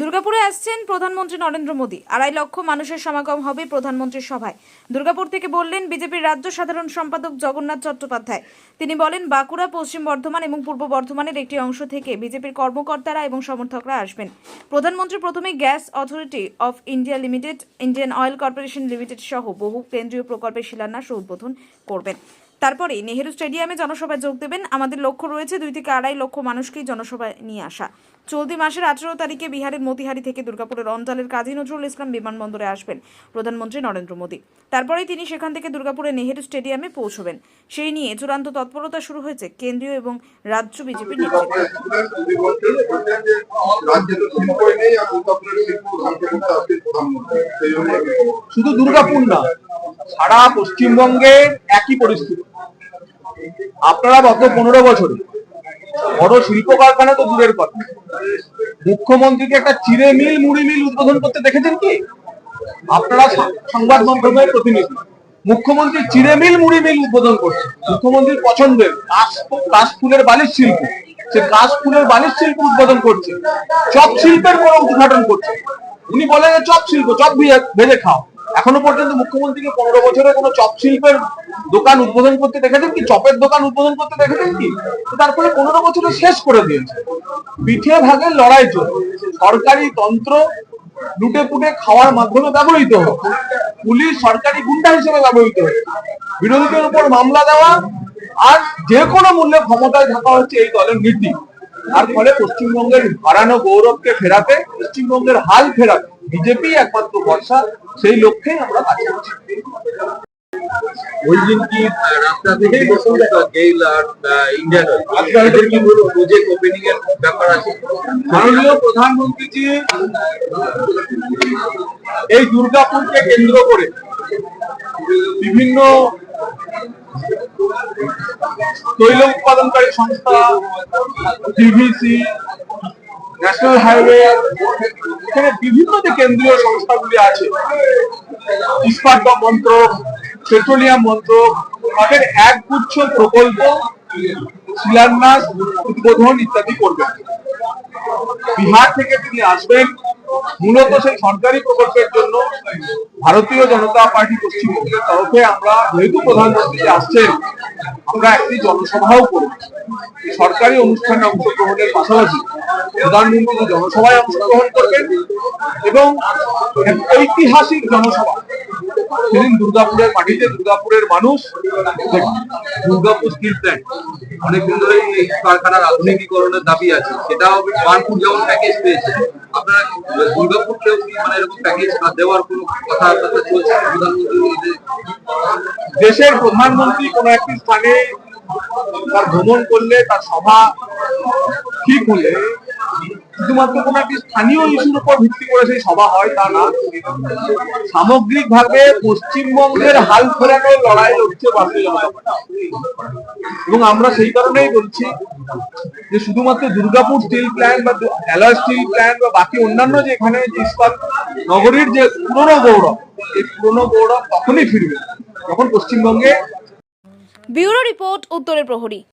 দুর্গাপুরে আসছেন প্রধানমন্ত্রী নরেন্দ্র মোদী। 2.5 লক্ষ মানুষের সমাগম হবে প্রধানমন্ত্রীর সভায়। দুর্গাপুর থেকে বললেন বিজেপির রাজ্য সাধারণ সম্পাদক জগন্নাথ চট্টোপাধ্যায়। তিনি বলেন, বাঁকুড়া, পশ্চিম বর্ধমান এবং পূর্ব বর্ধমানের একটি অংশ থেকে বিজেপির কর্মকর্তারা এবং সমর্থকরা আসবেন। প্রধানমন্ত্রী প্রথমে gas authority of India limited, Indian oil corporation limited সহ বহু কেন্দ্রীয় প্রকল্পের শিলান্যাস ও উদ্বোধন করবেন। তারপরে নেহেরু স্টেডিয়ামে জনসভায় যোগ দেবেন। আমাদের লক্ষ্য রয়েছে 2 থেকে 2.5 লক্ষ মানুষকেই জনসভায় নিয়ে আসা। চলতি মাসের 18 তারিখে বিহারের মতিহারি থেকে দুর্গাপুরের অঞ্চলের কাজী নজরুল ইসলাম বিমানবন্দরে আসবেন প্রধানমন্ত্রী নরেন্দ্র মোদী। তারপরেই তিনি সেখান থেকে দুর্গাপুরের নেহেরু স্টেডিয়ামে পৌঁছবেন। সেই নিয়ে চূড়ান্ত তৎপরতা শুরু হয়েছে কেন্দ্রীয় এবং রাজ্য বিজেপির নেতৃত্বে। শুধু দুর্গাপুর না, সারা পশ্চিমবঙ্গে একই পরিস্থিতি। আপনারা গত 15 বছরে বড় শিল্প কারখানা তো দূরের কথা, মুখ্যমন্ত্রীকে একটা চিড়ে মিল, মুড়ি মিল উদ্বোধন করতে দেখেছেন কি? আপনারা সংবাদ মাধ্যমের প্রতিনিধি, মুখ্যমন্ত্রী চিড়ে মিল, মুড়ি মিল উদ্বোধন করছে। মুখ্যমন্ত্রীর পছন্দের কাশফুলের বালিশ শিল্প, সে কাশফুলের বালিশ শিল্প উদ্বোধন করছে। চপ শিল্পের কোনো উদ্ঘাটন করছে। উনি বলেন চপ শিল্প, চপ ভেজে খাও। এখনো পর্যন্ত মুখ্যমন্ত্রীকে 15 বছরে কোনো চপ শিল্পের দোকান উদ্বোধন করতে দেখেছেন কি? চপের দোকান উদ্বোধন করতে দেখেছেন কি? তারপরে 15 বছরে শেষ করে দিয়েছে। পিঠে ভাগের লড়াই চলে, সরকারি তন্ত্র লুটে পুটে খাওয়ার মাধ্যমে ব্যবহৃত হোক, পুলিশ সরকারি গুন্ডা হিসেবে ব্যবহৃত হোক, বিরোধীদের উপর মামলা দেওয়া আর যে কোনো মূল্যে ক্ষমতায় থাকা হচ্ছে এই দলের নীতি। আর ফলে পশ্চিমবঙ্গের হারানো গৌরবকে ফেরাতে, পশ্চিমবঙ্গের হাল ফেরাতে বিজেপি একমাত্র ভরসা। সেই লক্ষ্যেই আমরা কাজ করছি। ওই দিন কি রাস্তা থেকে গেইল আর ইন্ডিয়ান এদের কি কোনো প্রজেক্ট ওপেনিং এর ব্যাপার আছে? মাননীয় প্রধানমন্ত্রীজি এই দুর্গাপুরকে কেন্দ্র করে বিভিন্ন তৈল উৎপাদনকারী সংস্থা, ডিভিসি, ন্যাশনাল হাইওয়ে, এখানে বিভিন্ন যে কেন্দ্রীয় সংস্থাগুলি আছে, ইস্পাত মন্ত্রক, পেট্রোলিয়াম মন্ত্রক, তাদের একগুচ্ছ প্রকল্প শিলান্যাস, উদ্বোধন ইত্যাদি করবেন। বিহার থেকে তিনি আসবেন মূলত সেই সরকারি প্রকল্পের জন্য। ভারতীয় জনতা পার্টি পশ্চিমবঙ্গের তরফে আমরা, যেহেতু প্রধানমন্ত্রী আসছেন, আমরা একটি জনসভাও করব। সরকারি অনুষ্ঠানে অংশগ্রহণের পাশাপাশি প্রধানমন্ত্রী জনসভায় অংশগ্রহণ করবেন এবং ঐতিহাসিক জনসভা সেদিন দুর্গাপুরের মাটিতে দুর্গাপুরের মানুষ দুর্গাপুর স্টিল প্ল্যান্ট অনেকদিন ধরে এই কারখানার আধুনিকীকরণের দাবি আছে, সেটাও বার্নপুর যেমন প্যাকেজ পেয়েছে, আপনারা দুর্গাপুরকেও কি মানে এরকম প্যাকেজ দেওয়ার কোনো কথাবার্তা চলছে? প্রধানমন্ত্রী দেশের প্রধানমন্ত্রী কোন একটি স্থানে তার ভ্রমণ করলে, তার সভা ঠিক হলে শুধুমাত্র কোন একটি স্থানীয় ইস্যুর উপর ভিত্তি করে সেই সভা হয় তা না। সামগ্রিকভাবে পশ্চিমবঙ্গের হাল ফেরানোর লড়াই লড়ছে ভারতীয় জনতা পার্টি। এবং আমরা সেই কারণেই বলছি যে শুধুমাত্র দুর্গাপুর স্টিল প্ল্যান্ট বা অ্যালয় স্টিল প্ল্যান্ট বা বাকি অন্যান্য যে এখানে যে ইস্পাত নগরীর যে পুরনো গৌরব, এই পুরনো গৌরব তখনই ফিরবে যখন পশ্চিমবঙ্গে। ব্যুরো রিপোর্ট, উত্তরের প্রহরী।